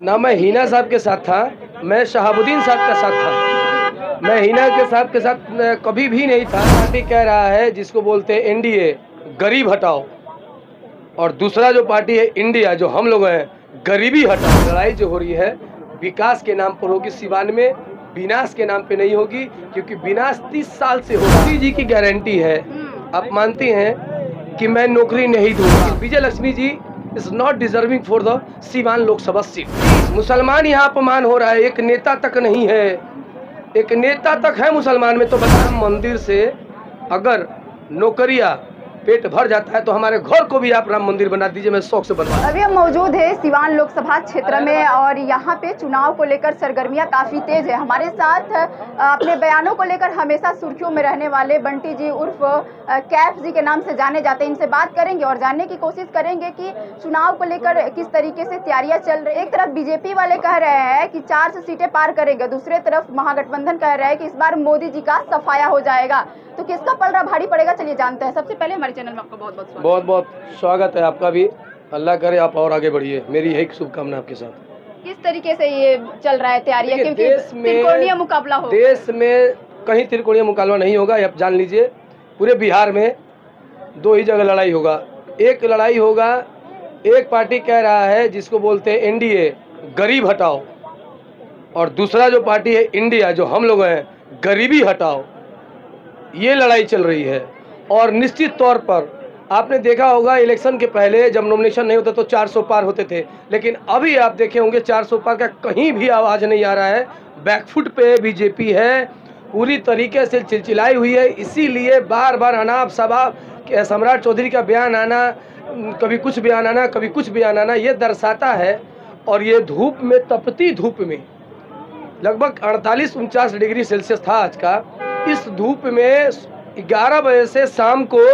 ना मैं हिना साहब के साथ था, मैं शहाबुद्दीन साहब के साथ था। मैं हिना के साहब के साथ कभी भी नहीं था। पार्टी कह रहा है जिसको बोलते हैं एनडीए, गरीब हटाओ, और दूसरा जो पार्टी है इंडिया, जो हम लोग हैं, गरीबी हटाओ। लड़ाई जो हो रही है विकास के नाम पर होगी सिवान में, विनाश के नाम पे नहीं होगी, क्योंकि विनाश 30 साल से होगा। मोदी जी की गारंटी है। आप मानती हैं कि मैं नौकरी नहीं दूंगा। Vijay Lakshmi ji is not deserving for the Siwan Lok Sabha seat. मुसलमान यहाँ अपमान हो रहा है, एक नेता तक नहीं है, एक नेता तक है मुसलमान में। तो बता, मंदिर से अगर नौकरियां पेट भर जाता है तो हमारे घर को भी आप राम मंदिर बना दीजिए, मैं शौक से बनवा। अभी हम मौजूद है सिवान लोकसभा क्षेत्र में और यहाँ पे चुनाव को लेकर सरगर्मियाँ काफी तेज है। हमारे साथ अपने बयानों को लेकर हमेशा सुर्खियों में रहने वाले बंटी जी उर्फ कैफ जी के नाम से जाने जाते हैं, इनसे बात करेंगे और जानने की कोशिश करेंगे कि चुनाव को लेकर किस तरीके से तैयारियां चल रही है। एक तरफ बीजेपी वाले कह रहे हैं कि 400 सीटें पार करेंगे, दूसरे तरफ महागठबंधन कह रहा है कि इस बार मोदी जी का सफाया हो जाएगा, तो किसका पलड़ा भारी पड़ेगा, चलिए जानते हैं। सबसे पहले हमारे चैनल में आपका बहुत बहुत स्वागत है। आपका भी अल्लाह करे आप और आगे बढ़िए, मेरी यही शुभकामना आपके साथ। किस तरीके से ये चल रहा है तैयारियां, क्योंकि त्रिकोणीय मुकाबला हो, देश में कहीं त्रिकोणीय मुकाबला नहीं होगा, आप जान लीजिए। पूरे बिहार में 2 ही जगह लड़ाई होगा। एक लड़ाई होगा, एक पार्टी कह रहा है जिसको बोलते हैं एनडीए, गरीब हटाओ, और दूसरा जो पार्टी है इंडिया, जो हम लोग हैं, गरीबी हटाओ। ये लड़ाई चल रही है। और निश्चित तौर पर आपने देखा होगा इलेक्शन के पहले जब नॉमिनेशन नहीं होता तो 400 पार होते थे, लेकिन अभी आप देखे होंगे 400 पार का कहीं भी आवाज़ नहीं आ रहा है। बैकफुट पे बीजेपी है, पूरी तरीके से चिलचिलाई हुई है। इसीलिए बार बार अनाप शनाप सम्राट चौधरी का बयान आना, कभी कुछ बयान आना, कभी कुछ बयान आना, ये दर्शाता है। और ये धूप में, तपती धूप में, लगभग 48-49 डिग्री सेल्सियस था आज का। इस धूप में 11 बजे से शाम को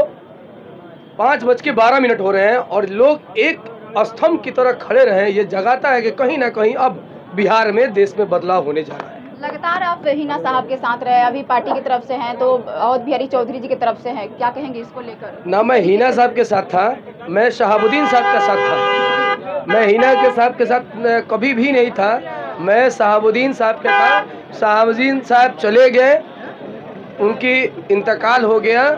5:12 हो रहे हैं और लोग एक स्तंभ की तरह खड़े रहे। ये जगाता है कि कहीं ना कहीं अब बिहार में, देश में बदलाव होने जा रहा है। लगातार आप हिना साहब के साथ रहे, अभी पार्टी की तरफ से हैं तो अवध बिहारी चौधरी जी की तरफ से हैं, क्या कहेंगे इसको लेकर? ना मैं हिना साहब के साथ था, मैं शहाबुद्दीन साहब के साथ था। मैं हिना के साहब के साथ कभी भी नहीं था, मैं शहाबुद्दीन साहब के था। शहाबुद्दीन साहब चले गए, उनकी इंतकाल हो गया,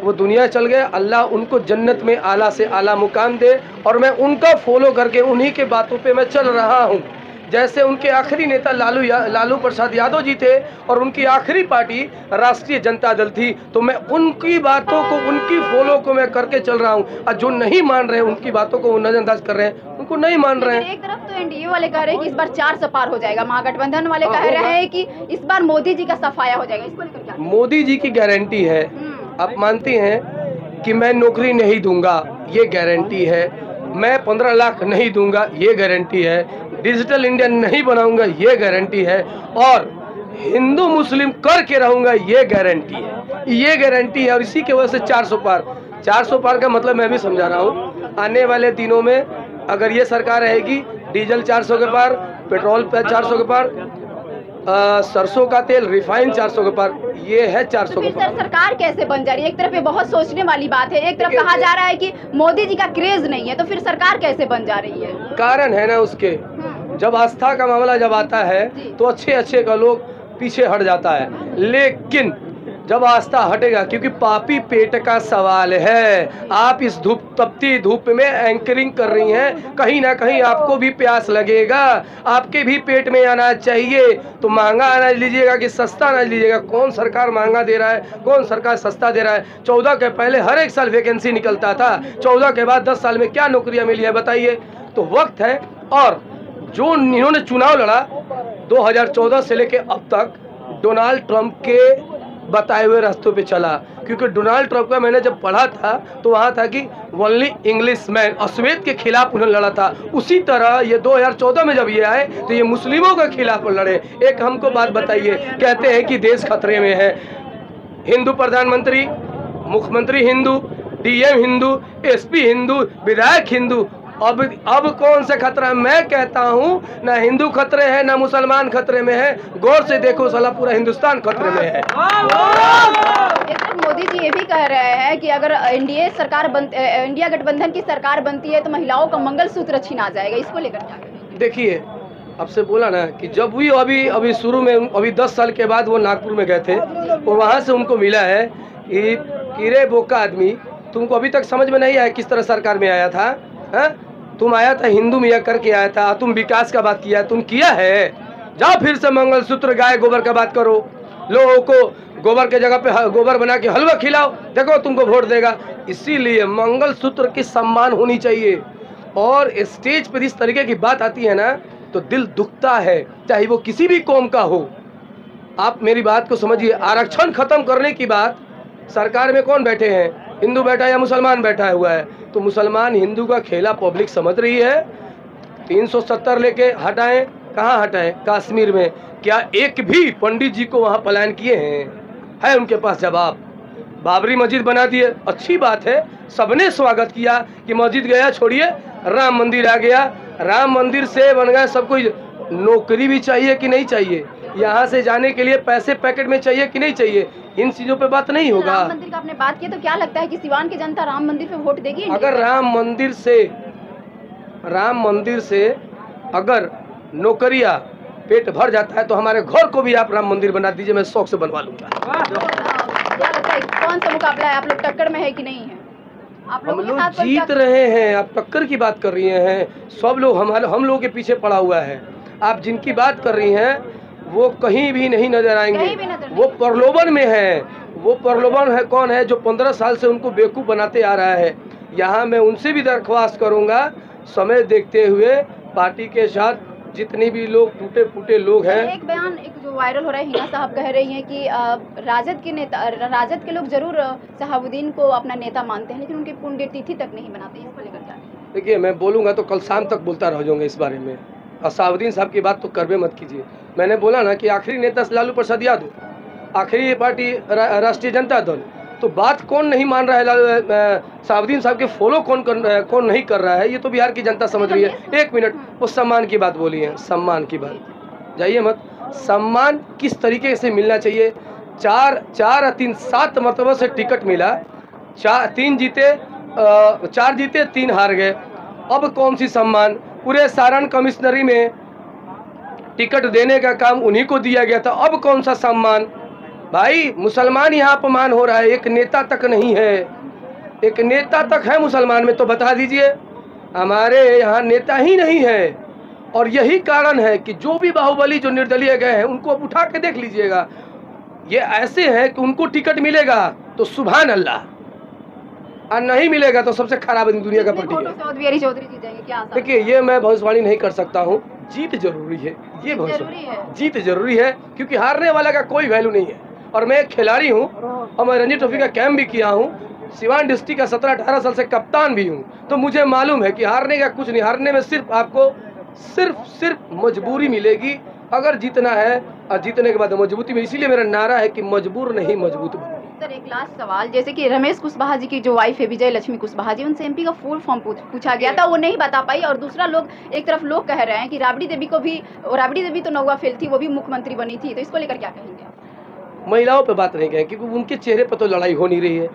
वो दुनिया चल गए। अल्लाह उनको जन्नत में आला से आला मुकाम दे। और मैं उनका फॉलो करके उन्हीं के बातों पे मैं चल रहा हूँ। जैसे उनके आखिरी नेता लालू प्रसाद यादव जी थे और उनकी आखिरी पार्टी राष्ट्रीय जनता दल थी, तो मैं उनकी बातों को, उनकी फॉलो को मैं करके चल रहा हूँ। और जो नहीं मान रहे हैं उनकी बातों को, वो नजरअंदाज कर रहे हैं, उनको नहीं मान रहे हैं। एक तरफ तो एनडीए वाले कह रहे हैं कि इस बार 400 पार हो जाएगा, महागठबंधन वाले कह रहे हैं कि इस बार मोदी जी का सफाया हो जाएगा, इसको लेकर क्या? मोदी जी की गारंटी है। आप मानती हैं कि मैं नौकरी नहीं दूंगा, ये गारंटी है। मैं 15 लाख नहीं दूंगा, ये गारंटी है। डिजिटल इंडिया नहीं बनाऊंगा, ये गारंटी है। और हिंदू मुस्लिम करके रहूंगा, ये गारंटी है। ये गारंटी है और इसी की वजह से 400 पार। 400 पार का मतलब मैं भी समझा रहा हूँ। आने वाले दिनों में अगर ये सरकार रहेगी, डीजल 400 के पार, पेट्रोल पे 400 के पार, सरसों का तेल रिफाइन 400 के पार, ये है 400 के पार। सरकार कैसे बन जा रही है? एक तरफ ये बहुत सोचने वाली बात है, एक तरफ कहा जा रहा है कि मोदी जी का क्रेज नहीं है, तो फिर सरकार कैसे बन जा रही है? कारण है ना उसके, जब आस्था का मामला जब आता है तो अच्छे का लोग पीछे हट जाता है, लेकिन जब आस्था हटेगा, क्योंकि पापी पेट का सवाल है। आप इस तपती धूप में एंकरिंग कर रही हैं, कहीं ना कहीं आपको भी प्यास लगेगा, आपके भी पेट में अनाज चाहिए। तो महंगा अनाज लीजिएगा कि सस्ता अनाज लीजिएगा? कौन सरकार महंगा दे रहा है, कौन सरकार सस्ता दे रहा है? 14 के पहले हर एक साल वैकेंसी निकलता था, 14 के बाद 10 साल में क्या नौकरियां मिली है बताइए? तो वक्त है। और जो इन्होंने चुनाव लड़ा 2014 से लेके अब तक, डोनाल्ड ट्रंप के बताए हुए रास्तों पे चला। क्योंकि डोनाल्ड ट्रंप का मैंने जब पढ़ा था तो वहाँ था कि ओनली इंग्लिश मैन, अश्वेत के खिलाफ उन्होंने लड़ा था। उसी तरह ये 2014 में जब ये आए तो ये मुस्लिमों के खिलाफ लड़े। एक हमको बात बताइए, कहते हैं कि देश खतरे में है, हिंदू प्रधानमंत्री, मुख्यमंत्री हिंदू, डीएम हिंदू, एसपी हिंदू, विधायक हिंदू, अब कौन सा खतरा है? मैं कहता हूँ ना हिंदू खतरे है ना मुसलमान खतरे में है, गौर से देखो साला पूरा हिंदुस्तान खतरे में है। मोदी जी ये भी कह रहे हैं कि अगर इंडिया गठबंधन की सरकार बनती है तो महिलाओं का मंगलसूत्र छीना जाएगा, इसको लेकर क्या कहेंगे? देखिए, आपसे बोला ना कि जब भी अभी अभी शुरू में अभी 10 साल के बाद वो नागपुर में गए थे, तो वहाँ से उनको मिला है कि रे बोका आदमी, तुमको अभी तक समझ में नहीं आया किस तरह सरकार में आया था, है? तुम आया था हिंदू मिया करके आया था, तुम विकास का बात किया, तुम किया है? जाओ फिर से मंगलसूत्र गाय गोबर का बात करो, लोगों को गोबर के जगह पे गोबर बना के हलवा खिलाओ, देखो तुमको वोट देगा। इसीलिए मंगलसूत्र की सम्मान होनी चाहिए। और स्टेज पर इस तरीके की बात आती है ना तो दिल दुखता है, चाहे वो किसी भी कौम का हो। आप मेरी बात को समझिए, आरक्षण खत्म करने की बात सरकार में कौन बैठे हैं? हिंदू बैठा है या मुसलमान बैठा हुआ है? तो मुसलमान हिंदू का खेला पब्लिक समझ रही है। 370 लेके हटाएं, कहाँ हटाएं? कश्मीर में क्या एक भी पंडित जी को वहाँ पलायन किए हैं? है उनके पास जवाब। बाबरी मस्जिद बना दिए, अच्छी बात है, सबने स्वागत किया कि मस्जिद गया, छोड़िए राम मंदिर आ गया। राम मंदिर से बन गया सब कुछ। नौकरी भी चाहिए कि नहीं चाहिए? यहाँ से जाने के लिए पैसे पैकेट में चाहिए कि नहीं चाहिए? इन चीजों पे बात नहीं होगा। राम मंदिर का आपने बात किया, तो क्या लगता है कि सिवान की जनता राम मंदिर पे वोट देगी? अगर राम मंदिर से अगर नौकरियां पेट भर जाता है तो हमारे घर को भी आप राम मंदिर बना दीजिए, मैं शौक से बनवा लूंगा। क्या लगता है कौन सा मुकाबला है? आप लोग टक्कर में है कि नहीं है? आप हम लोगों के लोग साथ जीत रहे हैं, आप टक्कर की बात कर रही हैं। सब लोग हम लोगों के पीछे पड़ा हुआ है। आप जिनकी बात कर रही हैं वो कहीं भी नहीं नजर आएंगे, वो प्रलोभन में है। वो प्रलोभन है कौन है? जो 15 साल से उनको बेवकूफ़ बनाते आ रहा है। यहाँ मैं उनसे भी दरख्वास्त करूँगा, समय देखते हुए पार्टी के साथ जितने भी लोग टूटे फूटे लोग हैं। एक बयान एक जो वायरल हो रहा है, हिना साहब कह रही हैं कि राजद के लोग जरूर शहाबुद्दीन को अपना नेता मानते हैं, लेकिन उनकी पुण्यतिथि तक नहीं बनाते। इसको लेकर क्या? देखिए, मैं बोलूँगा तो कल शाम तक बोलता रह जाऊँगा इस बारे में। शहाबुद्दीन साहब की बात तो करबे मत कीजिए। मैंने बोला ना कि आखिरी नेता लालू प्रसाद यादव, आखिरी पार्टी राष्ट्रीय जनता दल। तो बात कौन नहीं मान रहा है? शहाबुद्दीन साहब के फॉलो कौन नहीं कर रहा है? ये तो बिहार की जनता समझ रही है। एक मिनट, वो सम्मान की बात बोली है, सम्मान की बात जाइए मत। सम्मान किस तरीके से मिलना चाहिए? 7 मरतबा से टिकट मिला, 4 जीते 3 हार गए। अब कौन सी सम्मान? पूरे सारण कमिश्नरी में टिकट देने का काम उन्हीं को दिया गया था। अब कौन सा सम्मान? भाई, मुसलमान यहाँ अपमान हो रहा है, एक नेता तक नहीं है। एक नेता तक है मुसलमान में तो बता दीजिए। हमारे यहाँ नेता ही नहीं है। और यही कारण है कि जो भी बाहुबली जो निर्दलीय गए हैं उनको अब उठा के देख लीजिएगा। ये ऐसे हैं कि उनको टिकट मिलेगा तो सुभान अल्लाह, और नहीं मिलेगा तो सबसे खराब दुनिया का पार्टी है। देखिए, ये मैं भविष्यवाणी नहीं कर सकता हूँ। जीत जरूरी है, ये जीत जरूरी है, क्योंकि हारने वाला का कोई वैल्यू नहीं है। और मैं एक खिलाड़ी हूँ और मैं रणजी ट्रॉफी का कैंप भी किया हूँ। सिवान डिस्ट्रिक्ट का 17-18 साल से कप्तान भी हूँ। तो मुझे मालूम है कि हारने का कुछ नहीं, हारने में सिर्फ आपको सिर्फ मजबूरी मिलेगी अगर जीतना है, और जीतने के बाद मजबूती में। इसीलिए मेरा नारा है कि मजबूर नहीं मजबूत बनो। सर, एक लास्ट सवाल, जैसे कि रमेश कुशवाहा जी की जो वाइफ है विजय लक्ष्मी कुशवाहा जी, उनसे एमपी का फुल फॉर्म पूछा गया था, वो नहीं बता पाई। और दूसरा लोग, एक तरफ लोग कह रहे हैं कि राबड़ी देवी तो नौवा फेल थी, वो भी मुख्यमंत्री बनी थी। तो इसको लेकर क्या कहेंगे? महिलाओं पे बात नहीं कहें, क्योंकि उनके चेहरे पर तो लड़ाई हो नहीं रही है।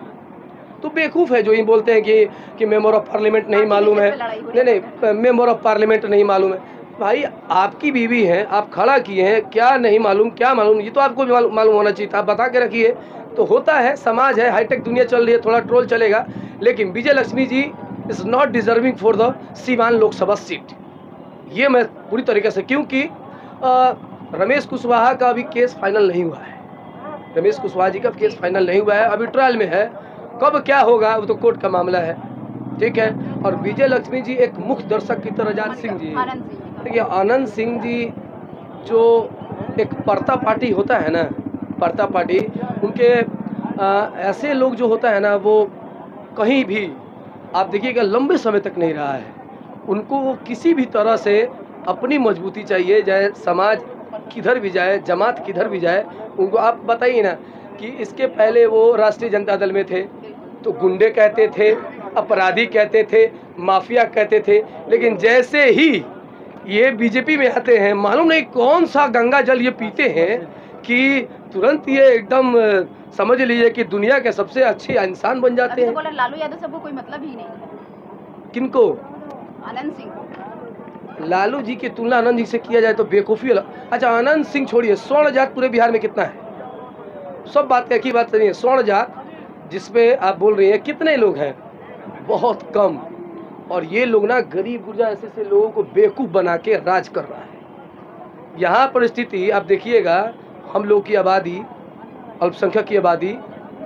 तो बेवकूफ़ है जो ये बोलते हैं कि मेंबर ऑफ पार्लियामेंट नहीं मालूम है। नहीं, मेंबर ऑफ पार्लियामेंट नहीं मालूम है। भाई, आपकी बीवी है, आप खड़ा किए हैं, क्या नहीं मालूम, क्या मालूम, ये तो आपको भी मालूम होना चाहिए था। आप बता के रखिए। तो होता है, समाज है, हाईटेक दुनिया चल रही है, थोड़ा ट्रोल चलेगा। लेकिन Vijay Lakshmi ji is not deserving for the Siwan Lok Sabha seat. ये मैं पूरी तरीके से, क्योंकि रमेश कुशवाहा का अभी केस फाइनल नहीं हुआ है। रमेश कुशवाहा जी का केस फाइनल नहीं हुआ है, अभी ट्रायल में है। कब क्या होगा वो तो कोर्ट का मामला है, ठीक है। और विजय लक्ष्मी जी एक मुख्य दर्शक की तरह, आनंद सिंह जी, देखिए आनंद सिंह जी जो एक पर्ता पार्टी होता है ना, पर्ता पार्टी, उनके ऐसे लोग जो होता है ना, वो कहीं भी आप देखिएगा लंबे समय तक नहीं रहा है। उनको किसी भी तरह से अपनी मजबूती चाहिए, चाहे समाज किधर भी जाए, जमात किधर भी जाए। उनको आप बताइए ना कि इसके पहले वो राष्ट्रीय जनता दल में थे तो गुंडे कहते थे, अपराधी कहते थे, माफिया कहते थे। लेकिन जैसे ही ये बीजेपी में आते हैं, मालूम नहीं कौन सा गंगा जल ये पीते हैं कि तुरंत ये एकदम समझ लीजिए कि दुनिया के सबसे अच्छे इंसान बन जाते हैं। लालू यादव से वो कोई मतलब ही नहीं है। किनको? आनंद सिंह। लालू जी की तुलना आनंद जी से किया जाए तो बेवकूफ़ी अलग। अच्छा आनंद सिंह छोड़िए, स्वर्ण जात पूरे बिहार में कितना है? सब बात एक ही बात नहीं है। स्वर्ण जात जिसमें आप बोल रही हैं कितने लोग हैं? बहुत कम। और ये लोग ना गरीब गुरजा ऐसे ऐसे लोगों को बेवकूफ़ बना के राज कर रहा है। यहाँ परिस्थिति आप देखिएगा, हम लोग की आबादी, अल्पसंख्यक की आबादी,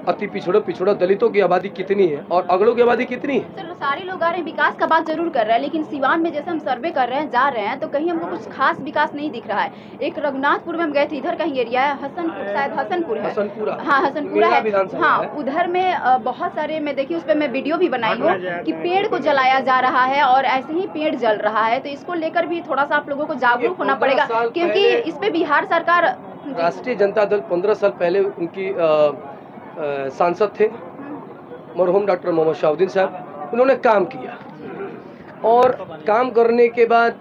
अति पिछड़ा दलितों की आबादी कितनी है और अगड़ों की आबादी कितनी है? सर सारे लोग आ रहे हैं, विकास का बात जरूर कर रहे हैं, लेकिन सिवान में जैसे हम सर्वे कर रहे हैं, जा रहे हैं, तो कहीं हमको कुछ खास विकास नहीं दिख रहा है। एक रघुनाथपुर में हम गए थे, इधर कहीं एरिया है हसनपुर, शायद हसनपुर है, हाँ हसनपुरा है, हाँ उधर में बहुत सारे मैं देखी, उस पर मैं वीडियो भी बनाई हूँ कि पेड़ को जलाया जा रहा है और ऐसे ही पेड़ जल रहा है। तो इसको लेकर भी थोड़ा सा आप लोगों को जागरूक होना पड़ेगा, क्योंकि इस पे बिहार सरकार, राष्ट्रीय जनता दल 15 साल पहले उनकी सांसद थे मरहूम डॉक्टर मोहम्मद शाहुद्दीन साहब, उन्होंने काम किया और काम करने के बाद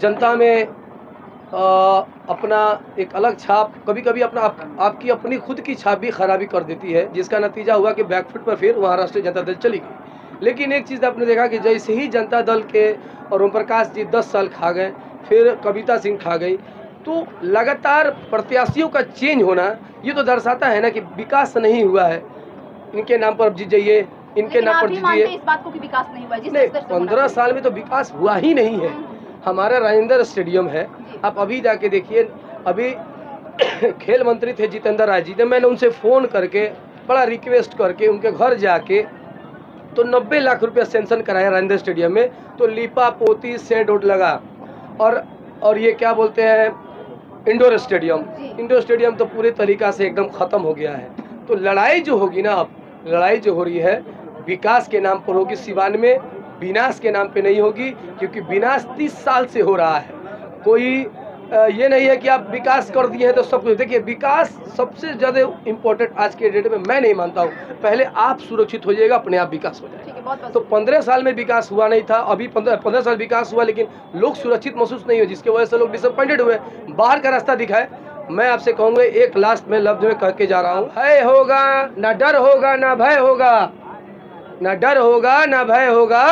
जनता में अपना एक अलग छाप, कभी कभी अपना आपकी अपनी खुद की छाप भी खराबी कर देती है, जिसका नतीजा हुआ कि बैकफुट पर फिर वहाँ राष्ट्रीय जनता दल चली गई। लेकिन एक चीज़ आपने देखा कि जैसे ही जनता दल के और ओम प्रकाश जी 10 साल खा गए, फिर कविता सिंह खा गई, तो लगातार प्रत्याशियों का चेंज होना ये तो दर्शाता है ना कि विकास नहीं हुआ है। इनके नाम पर जीत जाइए, इनके नाम पर जीजिए। इस बात को कि विकास नहीं हुआ? नहीं, 15 साल में तो विकास हुआ ही नहीं है। हमारा राजेंद्र स्टेडियम है, आप अभी जाके देखिए। अभी खेल मंत्री थे जितेंद्र राय जी, जब मैंने उनसे फ़ोन करके बड़ा रिक्वेस्ट करके उनके घर जाके तो 90 लाख रुपया सेंक्शन कराया राजेंद्र स्टेडियम में, तो लीपा पोती सेड उड लगा। और ये क्या बोलते हैं, इंडोर स्टेडियम तो पूरे तरीका से एकदम ख़त्म हो गया है। तो लड़ाई जो होगी ना, अब लड़ाई जो हो रही है विकास के नाम पर होगी सिवान में, विनाश के नाम पे नहीं होगी, क्योंकि विनाश 30 साल से हो रहा है। कोई ये नहीं है कि आप विकास कर दिए हैं तो सब कुछ। देखिए विकास सबसे ज़्यादा इम्पोर्टेंट आज के डेट में मैं नहीं मानता हूँ। पहले आप सुरक्षित हो जाएगा, अपने आप विकास हो जाएगा। तो 15 साल में विकास हुआ नहीं था, अभी 15 साल विकास हुआ, लेकिन लोग सुरक्षित महसूस नहीं हुए, जिसकी वजह से लोग डिसअपॉइंटेड हुए। बाहर का रास्ता दिखाए। मैं आपसे कहूँगा एक लास्ट में लफ्ज में कह के जा रहा हूँ, है होगा ना डर होगा ना भय होगा, ना डर होगा ना भय होगा,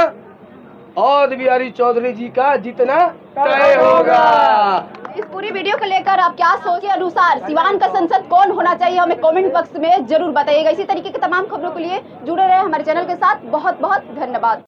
और बिहारी चौधरी जी का जितना तय होगा। इस पूरी वीडियो को लेकर आप क्या सोच के अनुसार सिवान का संसद कौन होना चाहिए, हमें कमेंट बॉक्स में जरूर बताइएगा। इसी तरीके की तमाम खबरों के लिए जुड़े रहे हमारे चैनल के साथ। बहुत बहुत धन्यवाद।